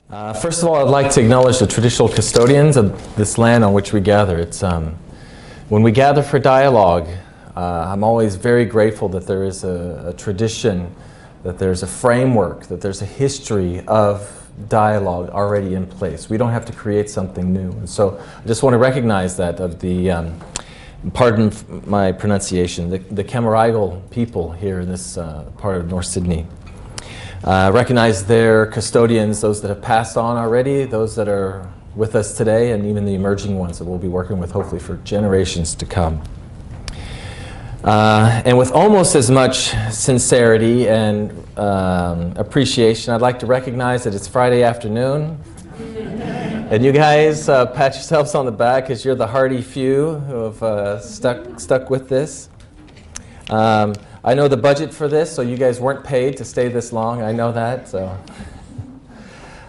First of all, I'd like to acknowledge the traditional custodians of this land on which we gather. When we gather for dialogue, I'm always very grateful that there is a tradition, that there's a framework, that there's a history of dialogue already in place. We don't have to create something new. And so I just want to recognize that of the, pardon my pronunciation, the Camaragal people here in this part of North Sydney. Recognize their custodians, those that have passed on already, those that are with us today, and even the emerging ones that we'll be working with hopefully for generations to come. And with almost as much sincerity and appreciation, I'd like to recognize that it's Friday afternoon. And you guys pat yourselves on the back because you're the hardy few who have stuck with this. I know the budget for this, so you guys weren't paid to stay this long. I know that. So,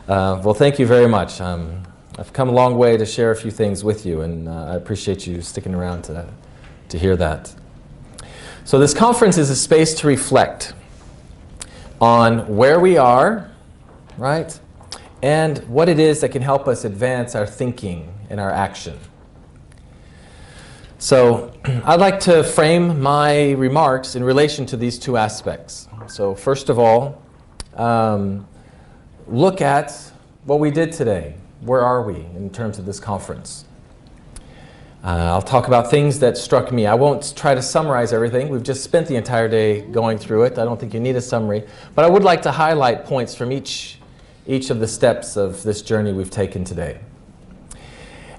well, thank you very much. I've come a long way to share a few things with you, and I appreciate you sticking around to hear that. So this conference is a space to reflect on where we are, right, and what it is that can help us advance our thinking and our action. So I'd like to frame my remarks in relation to these two aspects. So first of all, look at what we did today. Where are we in terms of this conference? I'll talk about things that struck me. I won't try to summarize everything. We've just spent the entire day going through it. I don't think you need a summary. But I would like to highlight points from each of the steps of this journey we've taken today.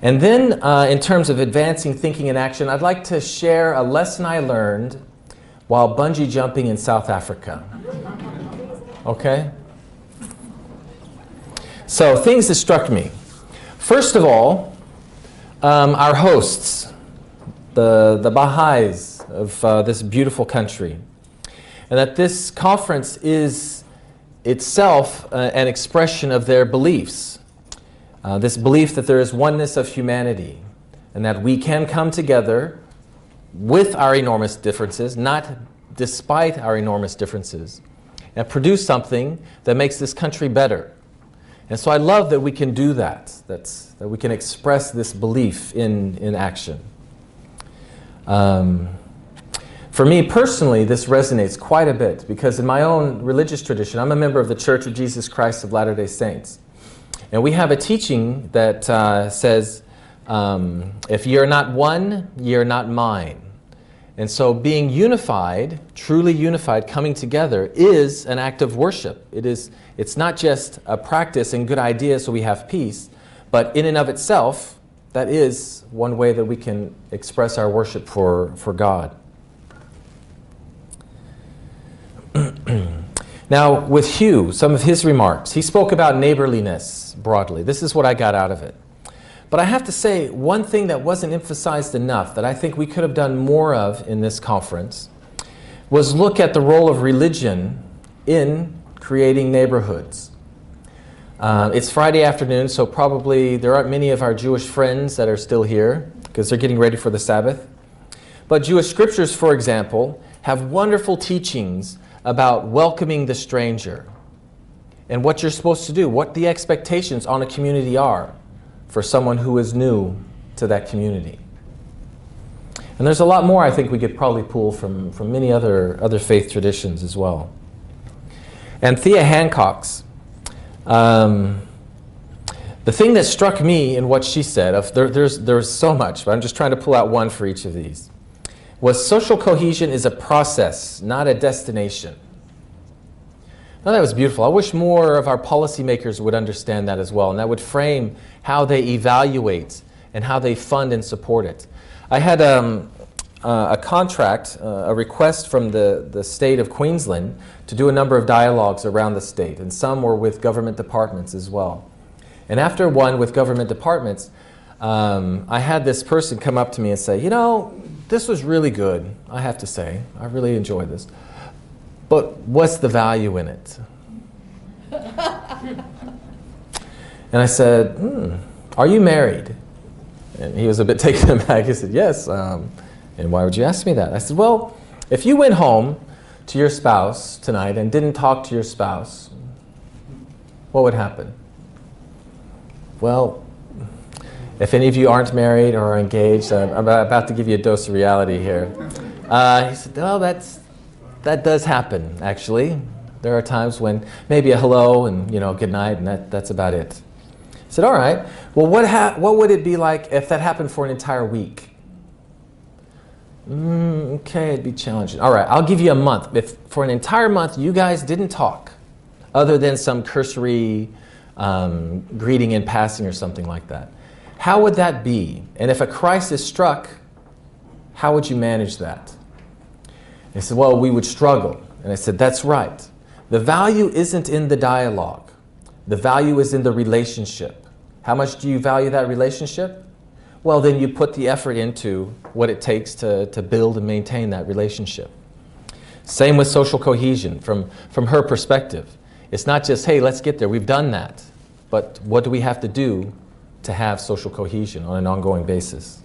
And then, in terms of advancing thinking and action, I'd like to share a lesson I learned while bungee jumping in South Africa. Okay? So, things that struck me. First of all, our hosts, the Baha'is of this beautiful country, and that this conference is itself an expression of their beliefs. This belief that there is oneness of humanity and that we can come together with our enormous differences, not despite our enormous differences, and produce something that makes this country better. And so I love that we can do that, that we can express this belief in action. For me personally, this resonates quite a bit because in my own religious tradition, I'm a member of the Church of Jesus Christ of Latter-day Saints. And we have a teaching that says, if you're not one, you're not mine. And so being unified, truly unified, coming together is an act of worship. It's not just a practice and good idea so we have peace, but in and of itself, that is one way that we can express our worship for God. Now, with Hugh, some of his remarks, he spoke about neighborliness broadly. This is what I got out of it. But I have to say, one thing that wasn't emphasized enough that I think we could have done more of in this conference was look at the role of religion in creating neighborhoods. It's Friday afternoon, so probably there aren't many of our Jewish friends that are still here because they're getting ready for the Sabbath. But Jewish scriptures, for example, have wonderful teachings about welcoming the stranger and what you're supposed to do, what the expectations on a community are for someone who is new to that community. And there's a lot more I think we could probably pull from many other faith traditions as well. And Thea Hancock's, the thing that struck me in what she said, there's so much, but I'm just trying to pull out one for each of these, was social cohesion is a process, not a destination. Now that was beautiful. I wish more of our policymakers would understand that as well, and that would frame how they evaluate and how they fund and support it. I had a contract, a request from the state of Queensland to do a number of dialogues around the state, and some were with government departments as well. And after one with government departments, I had this person come up to me and say, you know, this was really good, I have to say. I really enjoyed this. But what's the value in it? And I said, are you married? And he was a bit taken aback. He said, yes. And why would you ask me that? I said, well, if you went home to your spouse tonight and didn't talk to your spouse, what would happen? well, if any of you aren't married or are engaged, I'm about to give you a dose of reality here. He said, oh, that does happen, actually. There are times when maybe a hello and, good night, and that's about it. I said, all right, well, what would it be like if that happened for an entire week? Okay, it'd be challenging. All right, I'll give you a month. If for an entire month you guys didn't talk, other than some cursory greeting in passing or something like that, how would that be? And if a crisis struck, how would you manage that? They said, well, we would struggle. And I said, that's right. The value isn't in the dialogue. The value is in the relationship. How much do you value that relationship? Well, then you put the effort into what it takes to build and maintain that relationship. Same with social cohesion from her perspective. It's not just, hey, let's get there, we've done that. But what do we have to do to have social cohesion on an ongoing basis?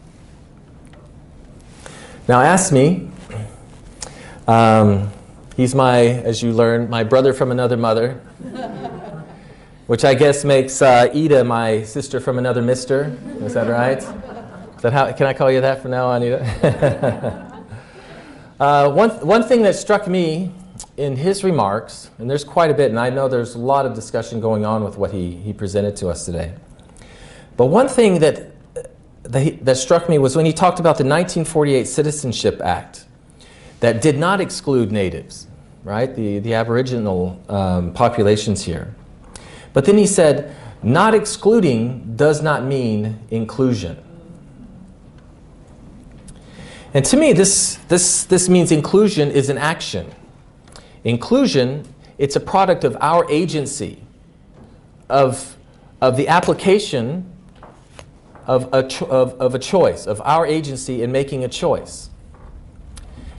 Now ask me, he's as you learn, my brother from another mother, which I guess makes Ida my sister from another mister. Is that right? Is that how, can I call you that from now on, Ida? One thing that struck me in his remarks, and there's quite a bit, and I know there's a lot of discussion going on with what he presented to us today. But one thing that struck me was when he talked about the 1948 Citizenship Act that did not exclude natives, right? The Aboriginal populations here. But then he said, not excluding does not mean inclusion. And to me, this means inclusion is an action. Inclusion, it's a product of our agency, of the application of a choice, of our agency in making a choice.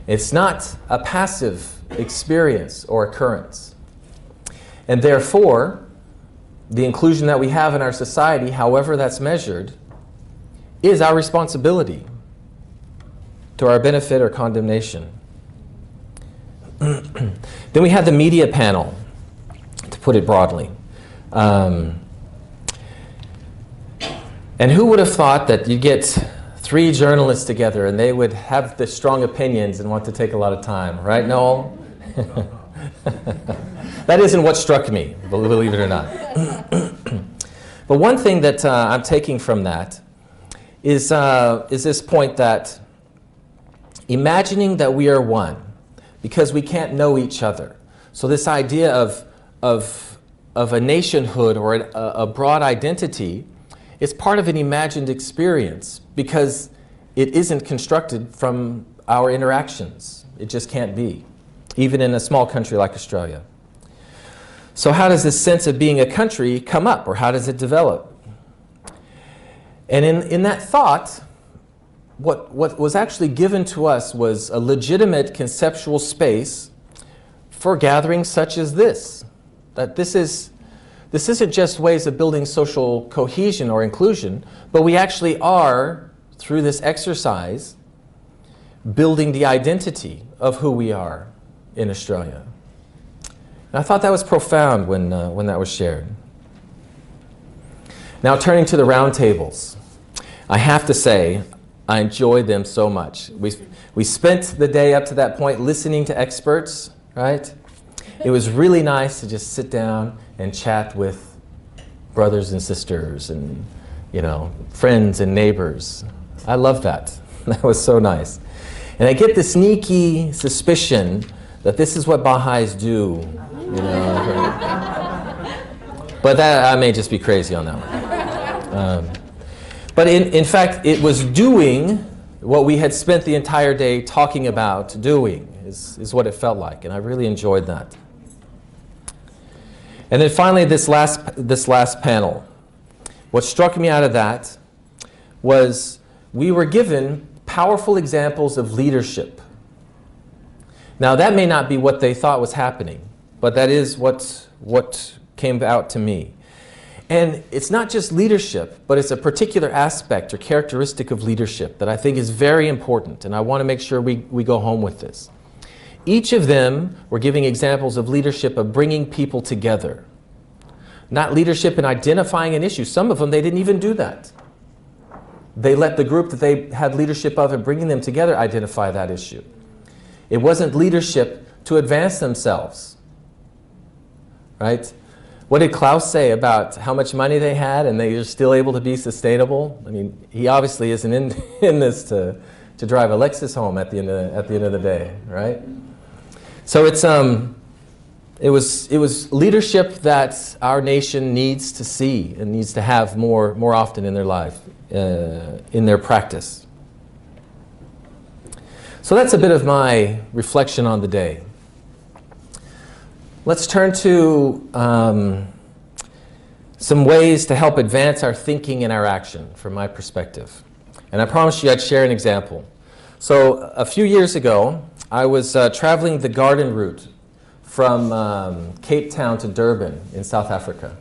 It's not a passive experience or occurrence. And therefore, the inclusion that we have in our society, however that's measured, is our responsibility to our benefit or condemnation. Then we had the media panel, to put it broadly. And who would have thought that you get 3 journalists together and they would have the strong opinions and want to take a lot of time, right, Noel? That isn't what struck me, believe it or not. But one thing that I'm taking from that is this point that imagining that we are one because we can't know each other. So this idea of a nationhood or a broad identity is part of an imagined experience because it isn't constructed from our interactions. It just can't be, even in a small country like Australia. So how does this sense of being a country come up, or how does it develop? And in that thought, what was actually given to us was a legitimate conceptual space for gatherings such as this. That this isn't just ways of building social cohesion or inclusion, but we actually are, through this exercise, building the identity of who we are in Australia. And I thought that was profound when that was shared. Now turning to the roundtables, I have to say I enjoyed them so much. We spent the day up to that point listening to experts, right? It was really nice to just sit down and chat with brothers and sisters and, friends and neighbors. I love that. That was so nice. And I get the sneaky suspicion that this is what Baha'is do, But I may just be crazy on that one. But in fact, it was doing what we had spent the entire day talking about doing is what it felt like, and I really enjoyed that. And then finally, this last panel. What struck me out of that was we were given powerful examples of leadership. Now, that may not be what they thought was happening, but that is what came out to me. And it's not just leadership, but it's a particular aspect or characteristic of leadership that I think is very important, and I want to make sure we go home with this. Each of them were giving examples of leadership of bringing people together. Not leadership in identifying an issue. Some of them, they didn't even do that. They let the group that they had leadership of and bringing them together identify that issue. It wasn't leadership to advance themselves, right? What did Klaus say about how much money they had and they were still able to be sustainable? I mean, he obviously isn't in this to drive a Lexus home at the end of the day, right? So it was leadership that our nation needs to see and needs to have more often in their life, in their practice. So that's a bit of my reflection on the day. Let's turn to some ways to help advance our thinking and our action from my perspective. And I promised you I'd share an example. So a few years ago, I was traveling the garden route from Cape Town to Durban in South Africa.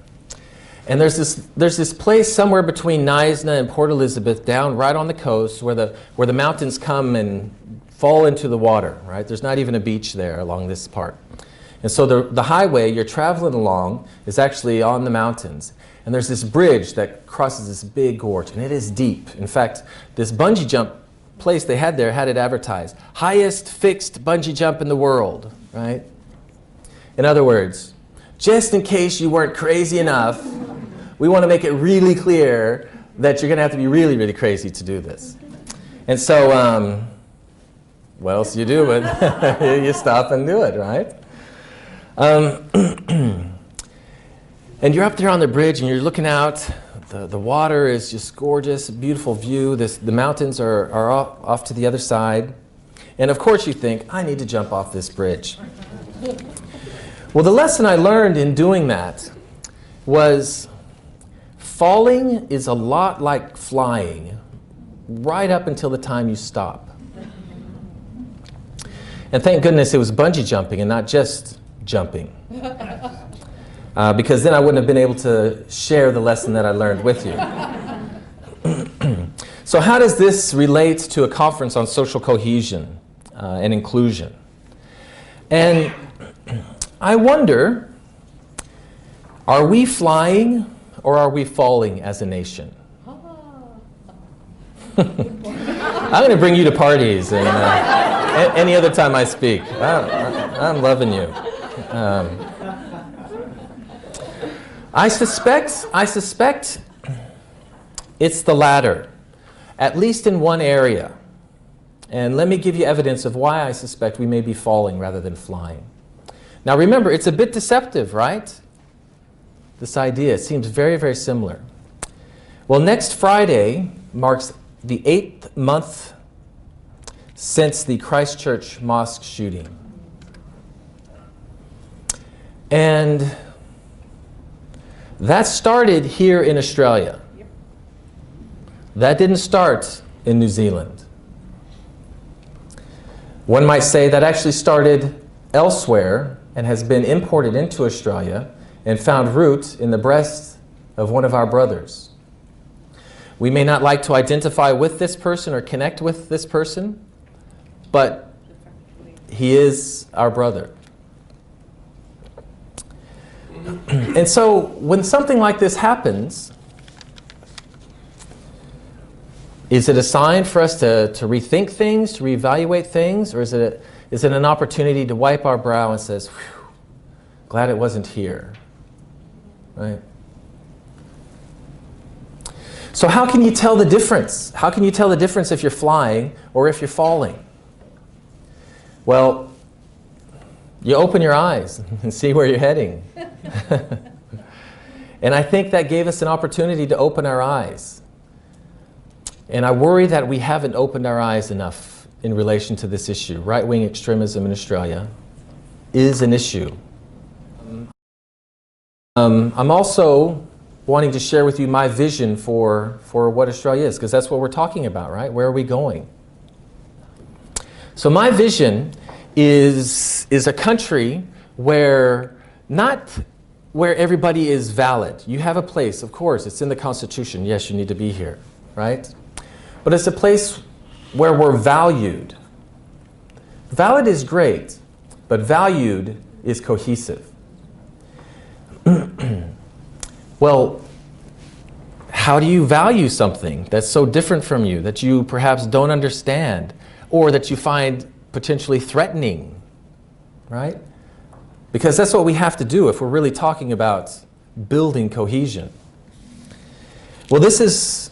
And there's this place somewhere between Knysna and Port Elizabeth, down right on the coast, where the mountains come and fall into the water, right? There's not even a beach there along this part. And so the highway you're traveling along is actually on the mountains. And there's this bridge that crosses this big gorge, and it is deep. In fact, this bungee jump place they had there had it advertised, highest fixed bungee jump in the world, right? In other words, just in case you weren't crazy enough, we want to make it really clear that you're going to have to be really, really crazy to do this. And so, what else do you do? But you stop and do it, right? And you're up there on the bridge and you're looking out. The water is just gorgeous, beautiful view. The mountains are off to the other side. And of course you think, I need to jump off this bridge. Well, the lesson I learned in doing that was falling is a lot like flying right up until the time you stop. And thank goodness it was bungee jumping and not just jumping. Because then I wouldn't have been able to share the lesson that I learned with you. So how does this relate to a conference on social cohesion and inclusion? And I wonder, are we flying or are we falling as a nation? I'm going to bring you to parties and any other time I speak. I'm loving you. I suspect it's the latter, at least in one area. And let me give you evidence of why I suspect we may be falling rather than flying. Now remember, it's a bit deceptive, right? This idea seems very, very similar. Well, next Friday marks the 8th month since the Christchurch mosque shooting. And that started here in Australia. That didn't start in New Zealand. One might say that actually started elsewhere and has been imported into Australia and found root in the breast of one of our brothers. We may not like to identify with this person or connect with this person, but he is our brother. And so when something like this happens, is it a sign for us to rethink things, to reevaluate things, or is it an opportunity to wipe our brow and says, "Whew, glad it wasn't here," right? So how can you tell the difference? How can you tell the difference if you're flying or if you're falling? Well, you open your eyes and see where you're heading. And I think that gave us an opportunity to open our eyes. And I worry that we haven't opened our eyes enough in relation to this issue. Right-wing extremism in Australia is an issue. I'm also wanting to share with you my vision for what Australia is, because that's what we're talking about, right? Where are we going? So my vision is a country where not where everybody is valid. You have a place, of course, it's in the Constitution. Yes, you need to be here, right? But it's a place where we're valued. Valid is great, but valued is cohesive. Well, how do you value something that's so different from you, that you perhaps don't understand, or that you find potentially threatening, right? Because that's what we have to do if we're really talking about building cohesion. Well, this is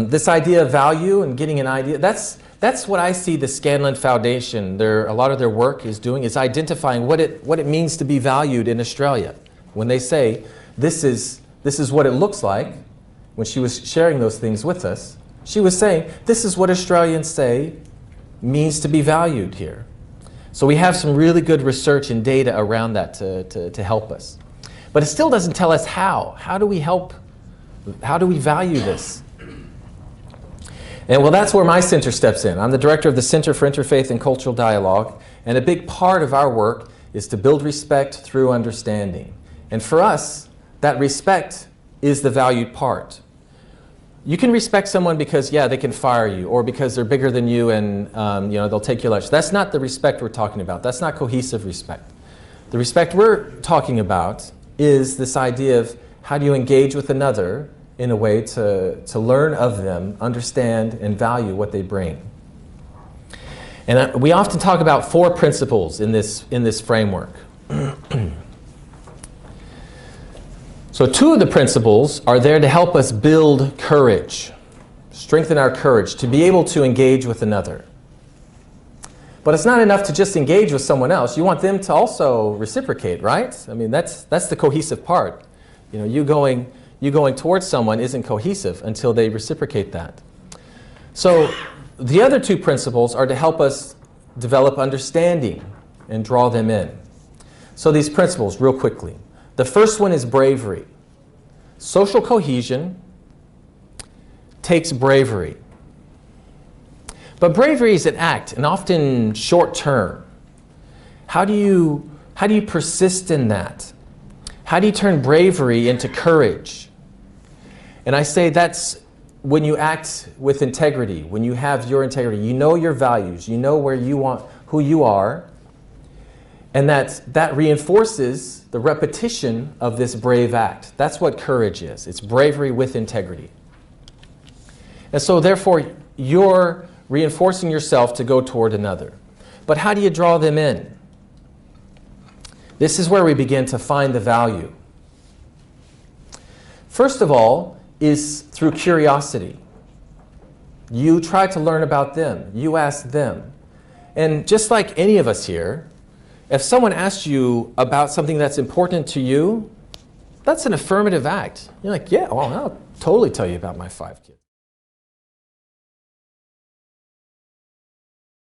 this idea of value and getting an idea. That's what I see the Scanlon Foundation, a lot of their work is doing, is identifying what it means to be valued in Australia. When they say, this is what it looks like, when she was sharing those things with us, she was saying, this is what Australians say means to be valued here. So we have some really good research and data around that to help us. But it still doesn't tell us how. How do we help? How do we value this? And well, that's where my center steps in. I'm the director of the Center for Interfaith and Cultural Dialogue, and a big part of our work is to build respect through understanding. And for us, that respect is the valued part. You can respect someone because, yeah, they can fire you, or because they're bigger than you and they'll take your lunch. That's not the respect we're talking about. That's not cohesive respect. The respect we're talking about is this idea of how do you engage with another in a way to learn of them, understand, and value what they bring. And we often talk about 4 principles in this framework. So 2 of the principles are there to help us build courage, strengthen our courage, to be able to engage with another. But it's not enough to just engage with someone else. You want them to also reciprocate, right? I mean, that's the cohesive part. You know, you going towards someone isn't cohesive until they reciprocate that. So the other 2 principles are to help us develop understanding and draw them in. So these principles, real quickly. The first one is bravery. Social cohesion takes bravery. But bravery is an act, and often short-term. How do you persist in that? How do you turn bravery into courage? And I say that's when you act with integrity, when you have your integrity, you know your values, you know where you want, who you are, and that reinforces the repetition of this brave act. That's what courage is. It's bravery with integrity. And so therefore, you're reinforcing yourself to go toward another. But how do you draw them in? This is where we begin to find the value. First of all is through curiosity. You try to learn about them. You ask them. And just like any of us here, if someone asks you about something that's important to you, that's an affirmative act. You're like, yeah, well, I'll totally tell you about my 5 kids.